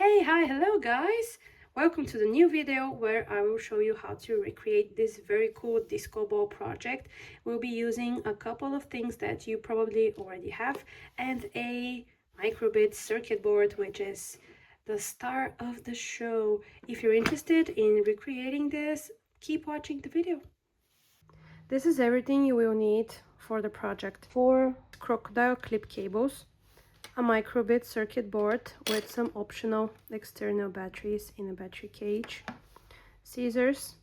Hello guys! Welcome to the new video where I will show you how to recreate this very cool disco ball project. We'll be using a couple of things that you probably already have and a microbit circuit board, which is the star of the show. If you're interested in recreating this, keep watching the video. This is everything you will need for the project. 4 crocodile clip cables, a microbit circuit board with some optional external batteries in a battery cage, scissors,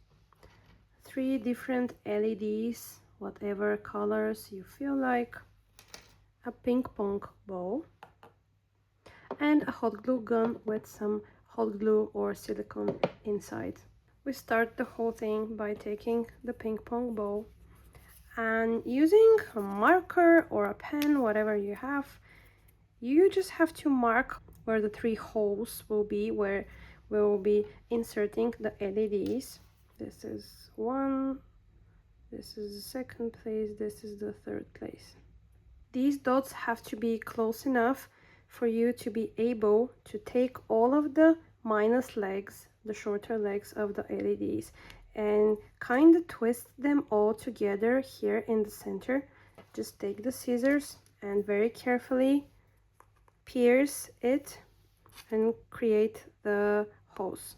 3 different LEDs, whatever colors you feel like, a ping pong ball, and a hot glue gun with some hot glue or silicone inside. We start the whole thing by taking the ping pong ball and using a marker or a pen, whatever you have. You just have to mark where the 3 holes will be, where we will be inserting the LEDs. This is one, this is the second place, this is the third place. These dots have to be close enough for you to be able to take all of the minus legs, the shorter legs of the LEDs, and kind of twist them all together here in the center. Just take the scissors and very carefully pierce it and create the holes.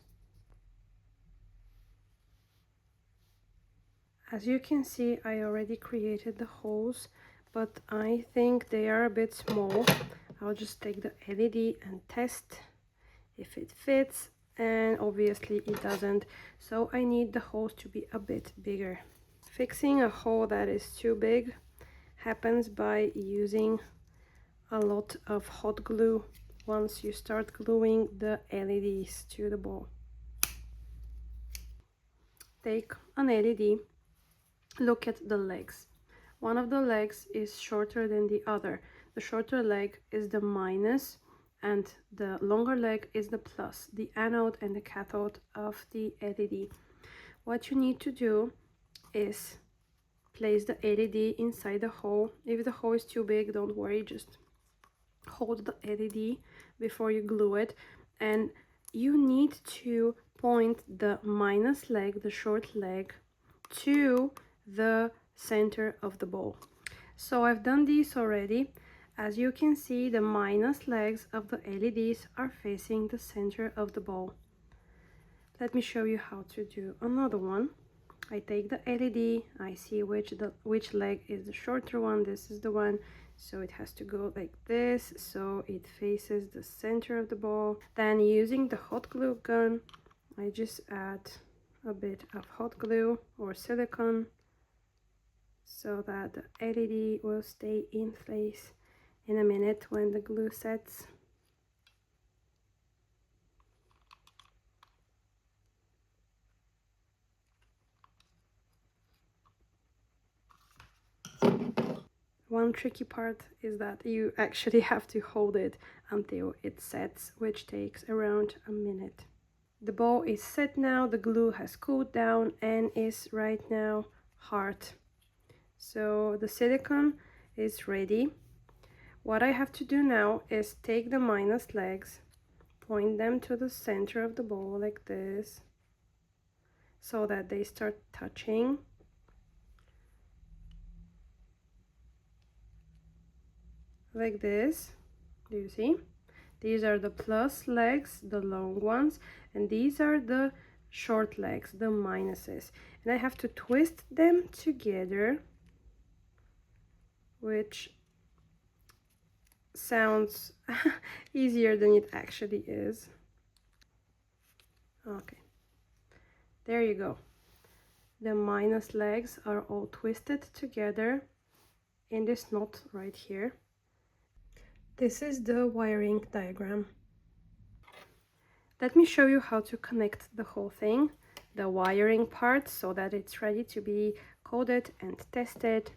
As you can see, I already created the holes, but I think they are a bit small. I'll just take the LED and test if it fits, and obviously it doesn't, so I need the holes to be a bit bigger. Fixing a hole that is too big happens by using a lot of hot glue once you start gluing the LEDs to the ball. Take an LED, look at the legs. One of the legs is shorter than the other. The shorter leg is the minus and the longer leg is the plus, the anode and the cathode of the LED. What you need to do is place the LED inside the hole. If the hole is too big, don't worry, just hold the LED before you glue it, and you need to point the minus leg, the short leg, to the center of the ball. So I've done this already. As you can see, the minus legs of the LEDs are facing the center of the ball. Let me show you how to do another one. I take the LED, I see which leg is the shorter one. This is the one, so it has to go like this, so it faces the center of the ball. Then using the hot glue gun, I just add a bit of hot glue or silicone so that the LED will stay in place in a minute when the glue sets. One tricky part is that you actually have to hold it until it sets, which takes around a minute. The ball is set now, the glue has cooled down and is right now hard. So the silicone is ready. What I have to do now is take the minus legs, point them to the center of the ball like this, so that they start touching. Like this. Do you see? These are the plus legs, the long ones, and these are the short legs, the minuses. And I have to twist them together, which sounds easier than it actually is. Okay, there you go. The minus legs are all twisted together in this knot right here. This is the wiring diagram. Let me show you how to connect the whole thing, the wiring part, so that it's ready to be coded and tested.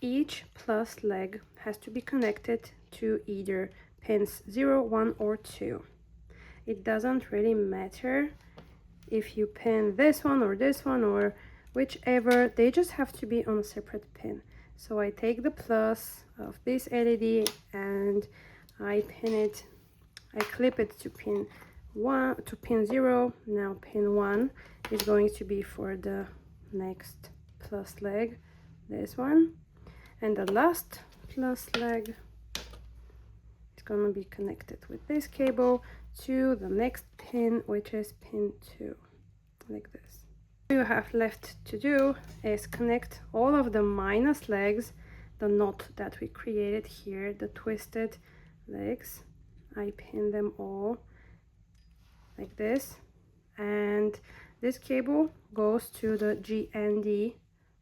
Each plus leg has to be connected to either pins 0, 1 or 2. It doesn't really matter if you pin this one or whichever, they just have to be on a separate pin. So I take the plus of this LED and I pin it I clip it to pin 1 to pin 0. Now pin 1 is going to be for the next plus leg, this one, and the last plus leg is going to be connected with this cable to the next pin, which is pin 2, like this. What you have left to do is connect all of the minus legs, the knot that we created here, the twisted legs. I pin them all like this, and this cable goes to the GND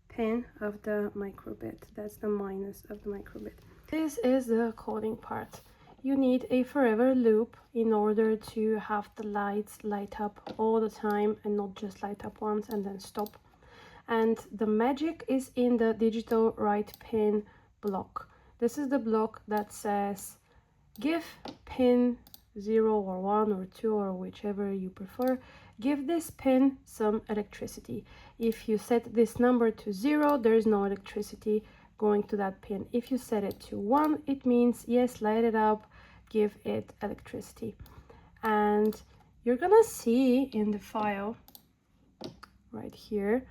pin of the microbit. That's the minus of the microbit. This is the coding part. You need a forever loop in order to have the lights light up all the time and not just light up once and then stop. And the magic is in the digital write pin block. This is the block that says give pin 0 or 1 or 2 or whichever you prefer, give this pin some electricity. If you set this number to 0, there is no electricity going to that pin. If you set it to 1, it means yes, light it up, give it electricity. And you're gonna see in the file right here,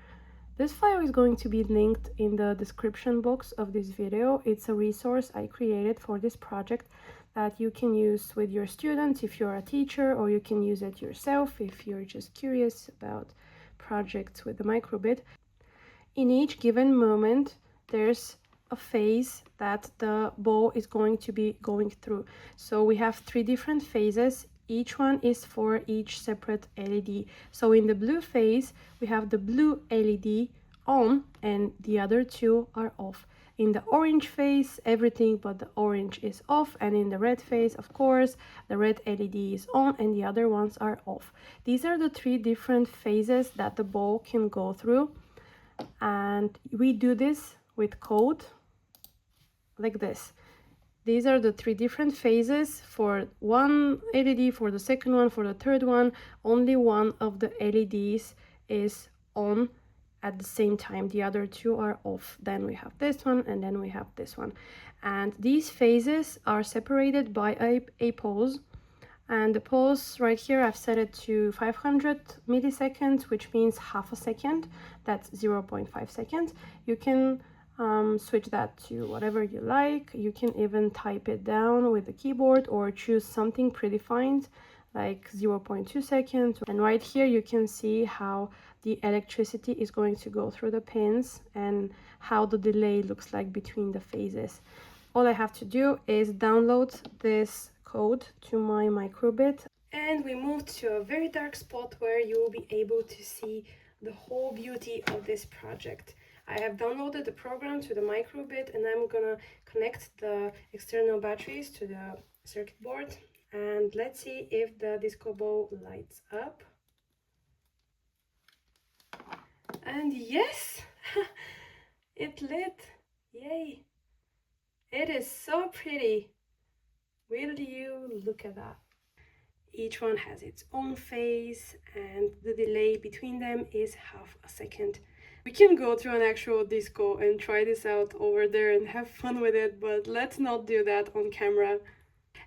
this file is going to be linked in the description box of this video. It's a resource I created for this project that you can use with your students if you're a teacher, or you can use it yourself if you're just curious about projects with the microbit. In each given moment, there's a phase that the ball is going to be going through. So we have 3 different phases. Each one is for each separate LED. So in the blue phase, we have the blue LED on and the other 2 are off. In the orange phase, everything but the orange is off, and in the red phase, of course, the red LED is on and the other ones are off. These are the 3 different phases that the ball can go through, and we do this with code like this. These are the 3 different phases. For one LED, for the second one, for the third one, only one of the LEDs is on at the same time, the other 2 are off. Then we have this one, and then we have this one, and these phases are separated by a pause. And the pause right here, I've set it to 500 milliseconds, which means half a second. That's 0.5 seconds. You can switch that to whatever you like. You can even type it down with the keyboard or choose something predefined like 0.2 seconds. And right here you can see how the electricity is going to go through the pins and how the delay looks like between the phases. All I have to do is download this code to my microbit, and we moved to a very dark spot where you will be able to see the whole beauty of this project. I have downloaded the program to the microbit, and I'm gonna connect the external batteries to the circuit board, and let's see if the disco ball lights up. And yes, it lit. Yay! It is so pretty. Will you look at that? Each one has its own phase, and the delay between them is half a second. We can go to an actual disco and try this out over there and have fun with it, but let's not do that on camera.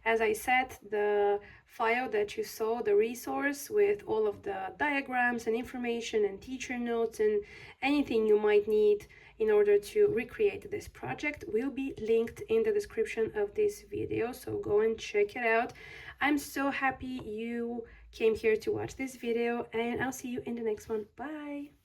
As I said, the file that you saw, the resource with all of the diagrams and information and teacher notes and anything you might need in order to recreate this project, will be linked in the description of this video, so go and check it out. I'm so happy you came here to watch this video, and I'll see you in the next one. Bye!